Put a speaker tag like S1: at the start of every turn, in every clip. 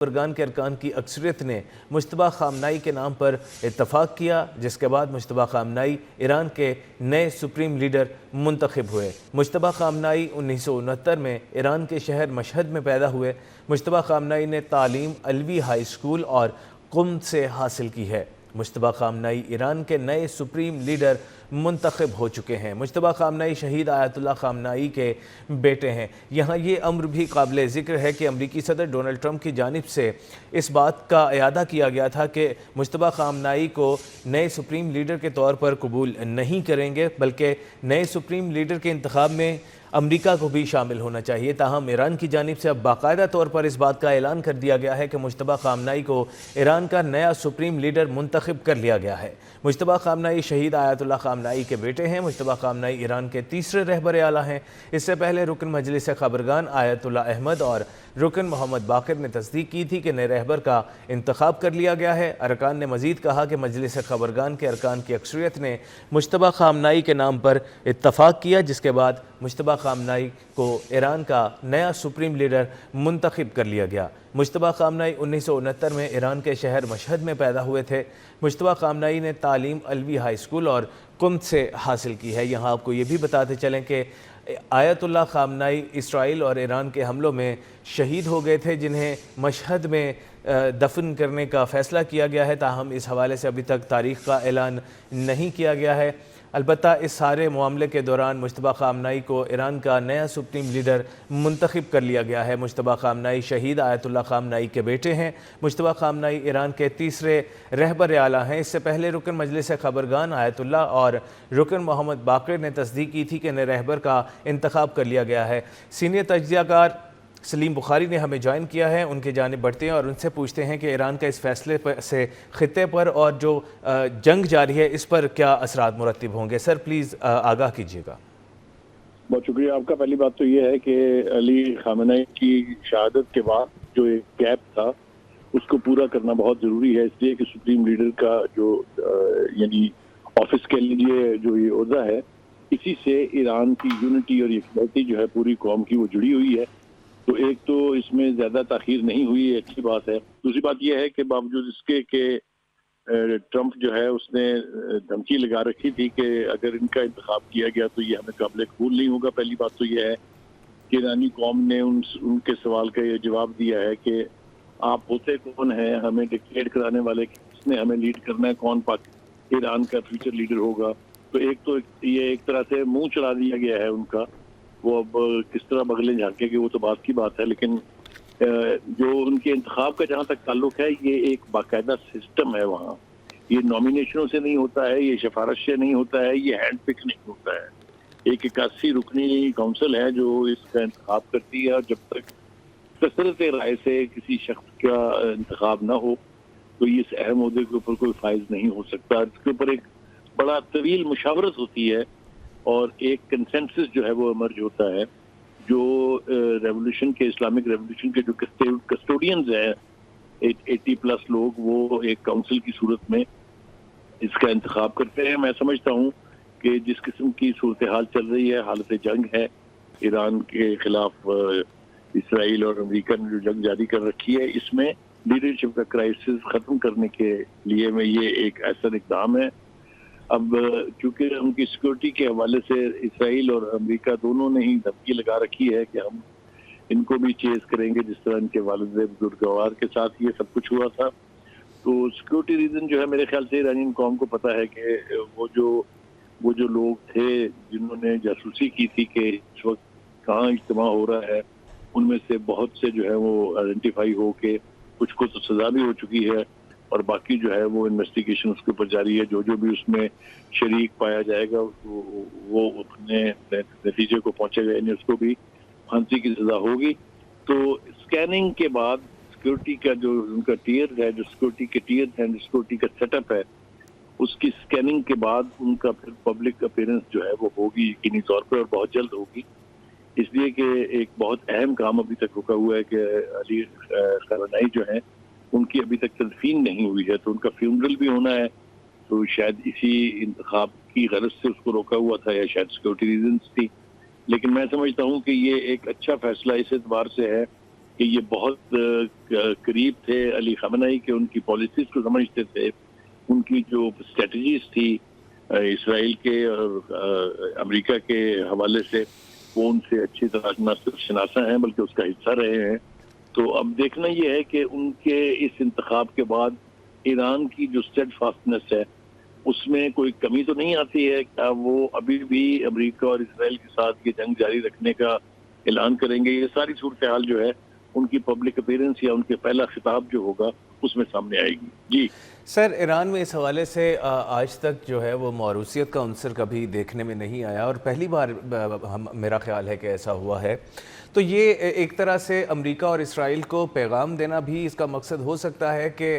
S1: خبرگان کے ارکان کی اکثریت نے مجتبیٰ خامنائی کے نام پر اتفاق کیا، جس کے بعد مجتبیٰ خامنائی ایران کے نئے سپریم لیڈر منتخب ہوئے۔ مجتبیٰ خامنائی 1969 میں ایران کے شہر مشہد میں پیدا ہوئے۔ مجتبیٰ خامنائی نے تعلیم علوی ہائی اسکول اور قم سے حاصل کی ہے۔ مجتبیٰ خامنائی ایران کے نئے سپریم لیڈر منتخب ہو چکے ہیں۔ مجتبیٰ خامنائی شہید آیت اللہ خامنائی کے بیٹے ہیں۔ یہاں یہ امر بھی قابل ذکر ہے کہ امریکی صدر ڈونلڈ ٹرمپ کی جانب سے اس بات کا اعادہ کیا گیا تھا کہ مجتبیٰ خامنائی کو نئے سپریم لیڈر کے طور پر قبول نہیں کریں گے، بلکہ نئے سپریم لیڈر کے انتخاب میں امریکہ کو بھی شامل ہونا چاہیے۔ تاہم ایران کی جانب سے اب باقاعدہ طور پر اس بات کا اعلان کر دیا گیا ہے کہ مجتبیٰ خامنائی کو ایران کا نیا سپریم لیڈر منتخب کر لیا گیا ہے۔ مجتبیٰ خامنائی شہید آیت اللہ خامنائی کے بیٹے ہیں۔ مجتبیٰ خامنائی ایران کے تیسرے رہبر اعلیٰ ہیں۔ اس سے پہلے رکن مجلس خبرگان آیت اللہ احمد اور رکن محمد باقر نے تصدیق کی تھی کہ نئے رہبر کا انتخاب کر لیا گیا ہے۔ ارکان نے مزید کہا کہ مجلس خبرگان کے ارکان کی اکثریت نے مجتبیٰ خامنائی کے نام پر اتفاق کیا، جس کے بعد مجتبیٰ خامنائی کو ایران کا نیا سپریم لیڈر منتخب کر لیا گیا۔ مجتبیٰ خامنائی 1969 میں ایران کے شہر مشہد میں پیدا ہوئے تھے۔ مجتبیٰ خامنائی نے تعلیم علوی ہائی اسکول اور قم سے حاصل کی ہے۔ یہاں آپ کو یہ بھی بتاتے چلیں کہ آیت اللہ خامنائی اسرائیل اور ایران کے حملوں میں شہید ہو گئے تھے، جنہیں مشہد میں دفن کرنے کا فیصلہ کیا گیا ہے۔ تاہم اس حوالے سے ابھی تک تاریخ کا اعلان نہیں کیا گیا ہے۔ البتہ اس سارے معاملے کے دوران مجتبیٰ خامنائی کو ایران کا نیا سپریم لیڈر منتخب کر لیا گیا ہے۔ مجتبیٰ خامنائی شہید آیت اللہ خامنائی کے بیٹے ہیں۔ مجتبیٰ خامنائی ایران کے تیسرے رہبر اعلیٰ ہیں۔ اس سے پہلے رکن مجلس خبرگان آیت اللہ اور رکن محمد باقر نے تصدیق کی تھی کہ نئے رہبر کا انتخاب کر لیا گیا ہے۔ سینئر تجزیہ کار سلیم بخاری نے ہمیں جوائن کیا ہے، ان کی جانب بڑھتے ہیں اور ان سے پوچھتے ہیں کہ ایران کا اس فیصلے سے خطے پر اور جو جنگ جاری ہے اس پر کیا اثرات مرتب ہوں گے۔ سر پلیز آگاہ کیجیے گا۔
S2: بہت شکریہ آپ کا۔ پہلی بات تو یہ ہے کہ علی خامنہئی کی شہادت کے بعد جو ایک گیپ تھا اس کو پورا کرنا بہت ضروری ہے، اس لیے کہ سپریم لیڈر کا جو یعنی آفس کے لیے جو یہ عہدہ ہے، اسی سے ایران کی یونٹی اور یکجہتی جو ہے پوری قوم کی وہ جڑی ہوئی ہے۔ تو ایک تو اس میں زیادہ تاخیر نہیں ہوئی، اچھی بات ہے۔ دوسری بات یہ ہے کہ باوجود اس کے کہ ٹرمپ جو ہے اس نے دھمکی لگا رکھی تھی کہ اگر ان کا انتخاب کیا گیا تو یہ ہمیں قابل قبول نہیں ہوگا۔ پہلی بات تو یہ ہے کہ ایرانی قوم نے ان کے سوال کا یہ جواب دیا ہے کہ آپ ہوتے کون ہیں ہمیں ڈکٹیٹ کرانے والے، کس نے ہمیں لیڈ کرنا ہے، کون ایران کا فیوچر لیڈر ہوگا۔ تو ایک تو یہ ایک طرح سے منہ چڑھا دیا گیا ہے ان کا، وہ اب کس طرح بغلیں جھانکے گے وہ تو بات کی بات ہے، لیکن جو ان کے انتخاب کا جہاں تک تعلق ہے یہ ایک باقاعدہ سسٹم ہے وہاں۔ یہ نامینیشنوں سے نہیں ہوتا ہے، یہ سفارش سے نہیں ہوتا ہے، یہ ہینڈ پک نہیں ہوتا ہے۔ ایک 81 رکنی کونسل ہے جو اس کا انتخاب کرتی ہے، اور جب تک کثرت رائے سے کسی شخص کا انتخاب نہ ہو تو اس اہم عہدے کے اوپر کوئی فائز نہیں ہو سکتا۔ اس کے اوپر ایک بڑا طویل مشاورت ہوتی ہے اور ایک کنسنسس جو ہے وہ ایمرج ہوتا ہے۔ جو ریولوشن کے اسلامک ریولوشن کے جو کسٹوڈینز ہیں 80+ لوگ، وہ ایک کونسل کی صورت میں اس کا انتخاب کرتے ہیں۔ میں سمجھتا ہوں کہ جس قسم کی صورتحال چل رہی ہے، حالت جنگ ہے ایران کے خلاف، اسرائیل اور امریکہ نے جو جنگ جاری کر رکھی ہے، اس میں لیڈرشپ کا کرائسس ختم کرنے کے لیے میں یہ ایک ایسا اقدام ہے۔ اب چونکہ ان کی سیکورٹی کے حوالے سے اسرائیل اور امریکہ دونوں نے ہی دھمکی لگا رکھی ہے کہ ہم ان کو بھی چیز کریں گے جس طرح ان کے والد بزرگوار کے ساتھ یہ سب کچھ ہوا تھا۔ تو سیکورٹی ریزن جو ہے میرے خیال سے ایرانی قوم کو پتہ ہے کہ وہ جو لوگ تھے جنہوں نے جاسوسی کی تھی کہ اس وقت کہاں اجتماع ہو رہا ہے، ان میں سے بہت سے جو ہے وہ آئیڈینٹیفائی ہو کے کچھ کو تو سزا بھی ہو چکی ہے، اور باقی جو ہے وہ انویسٹیگیشن اس کے اوپر جاری ہے۔ جو بھی اس میں شریک پایا جائے گا وہ اپنے نتیجے کو پہنچے گا، یعنی اس کو بھی پھانسی کی سزا ہوگی۔ تو اسکیننگ کے بعد سیکورٹی کا جو ان کا ٹیئر ہے، جو سیکورٹی کے ٹیئر ہیں، جو سیکورٹی کا سیٹ اپ ہے، اس کی اسکیننگ کے بعد ان کا پھر پبلک اپیرنس جو ہے وہ ہوگی یقینی طور پر، اور بہت جلد ہوگی۔ اس لیے کہ ایک بہت اہم کام ابھی تک رکا ہوا ہے کہ علی خامنہئی جو ہیں ان کی ابھی تک تدفین نہیں ہوئی ہے، تو ان کا فیونرل بھی ہونا ہے۔ تو شاید اسی انتخاب کی غرض سے اس کو روکا ہوا تھا، یا شاید سیکورٹی ریزنز تھی، لیکن میں سمجھتا ہوں کہ یہ ایک اچھا فیصلہ اس اعتبار سے ہے کہ یہ بہت قریب تھے علی خامنئی کے، ان کی پالیسیز کو سمجھتے تھے، ان کی جو اسٹریٹجیز تھی اسرائیل کے اور امریکہ کے حوالے سے وہ ان سے اچھی طرح نہ صرف شناسا ہیں بلکہ اس کا حصہ رہے ہیں. تو اب دیکھنا یہ ہے کہ ان کے اس انتخاب کے بعد ایران کی جو اسٹیڈ فاسٹنس ہے اس میں کوئی کمی تو نہیں آتی ہے. کیا وہ ابھی بھی امریکہ اور اسرائیل کے ساتھ یہ جنگ جاری رکھنے کا اعلان کریں گے؟ یہ ساری صورتحال جو ہے ان کی پبلک اپیرنس یا ان کے پہلا خطاب جو ہوگا اس میں سامنے آئے گی. جی
S1: سر، ایران میں اس حوالے سے آج تک جو ہے وہ موروثیت کا عنصر کبھی دیکھنے میں نہیں آیا، اور پہلی بار میرا خیال ہے کہ ایسا ہوا ہے. تو یہ ایک طرح سے امریکہ اور اسرائیل کو پیغام دینا بھی اس کا مقصد ہو سکتا ہے کہ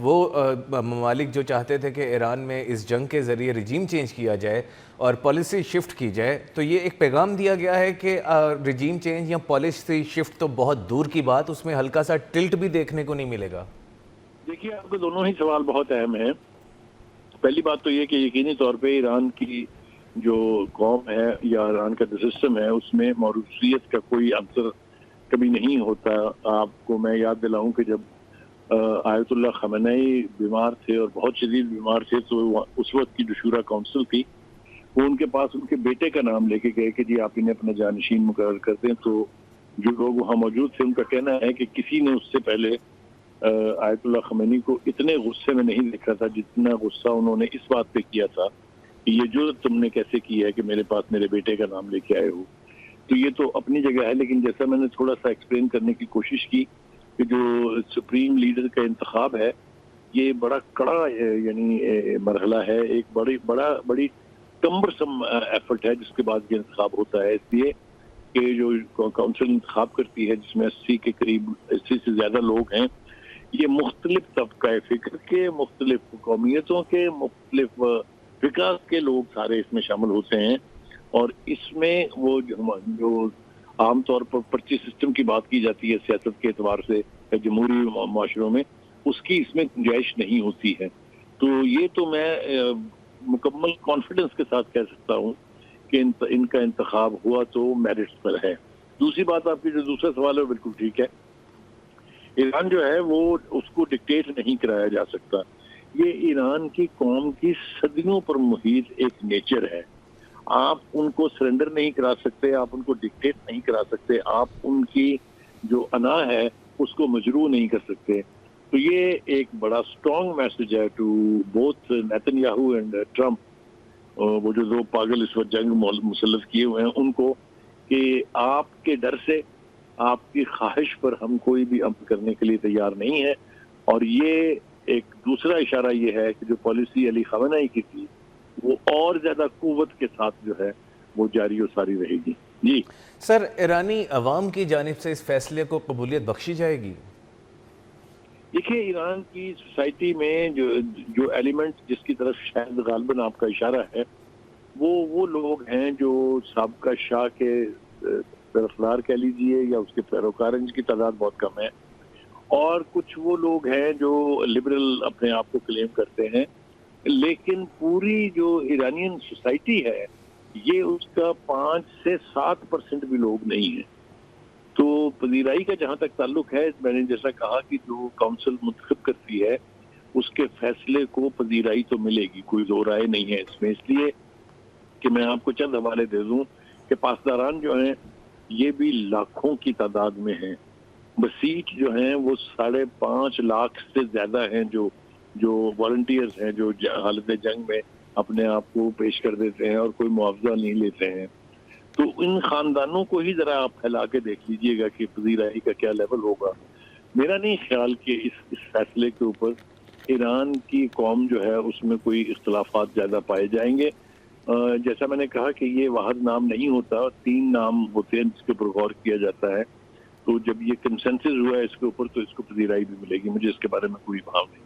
S1: وہ ممالک جو چاہتے تھے کہ ایران میں اس جنگ کے ذریعے رجیم چینج کیا جائے اور پالیسی شفٹ کی جائے، تو یہ ایک پیغام دیا گیا ہے کہ رجیم چینج یا پالیسی شفٹ تو بہت دور کی بات، اس میں ہلکا سا ٹلٹ بھی دیکھنے کو نہیں ملے گا.
S2: دیکھیے، آپ کے دونوں ہی سوال بہت اہم ہیں. پہلی بات تو یہ کہ یقینی طور پہ ایران کی جو قوم ہے یا ایران کا جو سسٹم ہے اس میں موروثیت کا کوئی عنصر کبھی نہیں ہوتا. آپ کو میں یاد دلاؤں کہ جب آیت اللہ خامنئی بیمار تھے اور بہت شدید بیمار تھے تو اس وقت کی جو شورا کونسل تھی وہ ان کے پاس ان کے بیٹے کا نام لے کے گئے کہ جی آپ انہیں اپنا جانشین مقرر کر دیں. تو جو لوگ وہاں موجود تھے ان کا کہنا ہے کہ کسی نے اس سے پہلے آیت اللہ خامنئی کو اتنے غصے میں نہیں دیکھا تھا جتنا غصہ انہوں نے اس بات پہ کیا تھا کہ یہ جو تم نے کیسے کی ہے کہ میرے پاس میرے بیٹے کا نام لے کے آئے ہو. تو یہ تو اپنی جگہ ہے، لیکن جیسا میں نے تھوڑا سا ایکسپلین کرنے کی کوشش کی کہ جو سپریم لیڈر کا انتخاب ہے یہ بڑا کڑا یعنی مرحلہ ہے، ایک بڑی کمبرسم ایفرٹ ہے جس کے بعد یہ انتخاب ہوتا ہے. اس لیے کہ جو کونسل انتخاب کرتی ہے جس میں 80 کے قریب 80 سے زیادہ لوگ ہیں، یہ مختلف طبقہ فکر کے، مختلف قومیتوں کے، مختلف فقہ کے لوگ سارے اس میں شامل ہوتے ہیں. اور اس میں وہ جو عام طور پر پرچی سسٹم کی بات کی جاتی ہے سیاست کے اعتبار سے جمہوری معاشروں میں، اس کی اس میں گنجائش نہیں ہوتی ہے. تو یہ تو میں مکمل کانفیڈنس کے ساتھ کہہ سکتا ہوں کہ ان کا انتخاب ہوا تو میرٹس پر ہے. دوسری بات، آپ کی جو دوسرا سوال ہے وہ بالکل ٹھیک ہے. ایران جو ہے وہ اس کو ڈکٹیٹ نہیں کرایا جا سکتا. یہ ایران کی قوم کی صدیوں پر محیط ایک نیچر ہے. آپ ان کو سرنڈر نہیں کرا سکتے، آپ ان کو ڈکٹیٹ نہیں کرا سکتے، آپ ان کی جو انا ہے اس کو مجروح نہیں کر سکتے. تو یہ ایک بڑا اسٹرانگ میسج ہے to both Netanyahu and Trump, وہ جو دو پاگل اس وقت جنگ مسلط کیے ہوئے ہیں ان کو، کہ آپ کے ڈر سے، آپ کی خواہش پر ہم کوئی بھی عمل کرنے کے لیے تیار نہیں ہے. اور یہ ایک دوسرا اشارہ یہ ہے کہ جو پالیسی علی خامنئی کی تھی وہ اور زیادہ قوت کے ساتھ جو ہے وہ جاری و ساری رہے گی. جی
S1: سر، ایرانی عوام کی جانب سے اس فیصلے کو قبولیت بخشی جائے گی؟
S2: دیکھیے، ایران کی سوسائٹی میں جو ایلیمنٹ جس کی طرف شاید غالباً آپ کا اشارہ ہے وہ لوگ ہیں جو سابقہ شاہ کے طرفدار کہہ لیجئے یا اس کے پیروکار ہیں، جن کی تعداد بہت کم ہے، اور کچھ وہ لوگ ہیں جو لبرل اپنے آپ کو کلیم کرتے ہیں. لیکن پوری جو ایرانین سوسائٹی ہے یہ اس کا 5 سے 7% بھی لوگ نہیں ہیں. تو پذیرائی کا جہاں تک تعلق ہے، میں نے جیسا کہا کہ جو کونسل منتخب کرتی ہے اس کے فیصلے کو پذیرائی تو ملے گی، کوئی دو رائے نہیں ہے اس میں. اس لیے کہ میں آپ کو چند حوالے دے دوں کہ پاسداران جو ہیں یہ بھی لاکھوں کی تعداد میں ہیں. بسیج جو ہیں وہ 5.5 لاکھ سے زیادہ ہیں جو والنٹیئرز ہیں جو حالت جنگ میں اپنے آپ کو پیش کر دیتے ہیں اور کوئی معاوضہ نہیں لیتے ہیں. تو ان خاندانوں کو ہی ذرا آپ پھیلا کے دیکھ لیجئے گا کہ پذیرائی کا کیا لیول ہوگا. میرا نہیں خیال کہ اس فیصلے کے اوپر ایران کی قوم جو ہے اس میں کوئی اختلافات زیادہ پائے جائیں گے. جیسا میں نے کہا کہ یہ واحد نام نہیں ہوتا، 3 نام ہوتے ہیں جس کے اوپر غور کیا جاتا ہے. تو جب یہ کنسنسس ہوا ہے اس کے اوپر تو اس کو پذیرائی بھی ملے گی، مجھے اس کے بارے میں کوئی بھاؤ نہیں.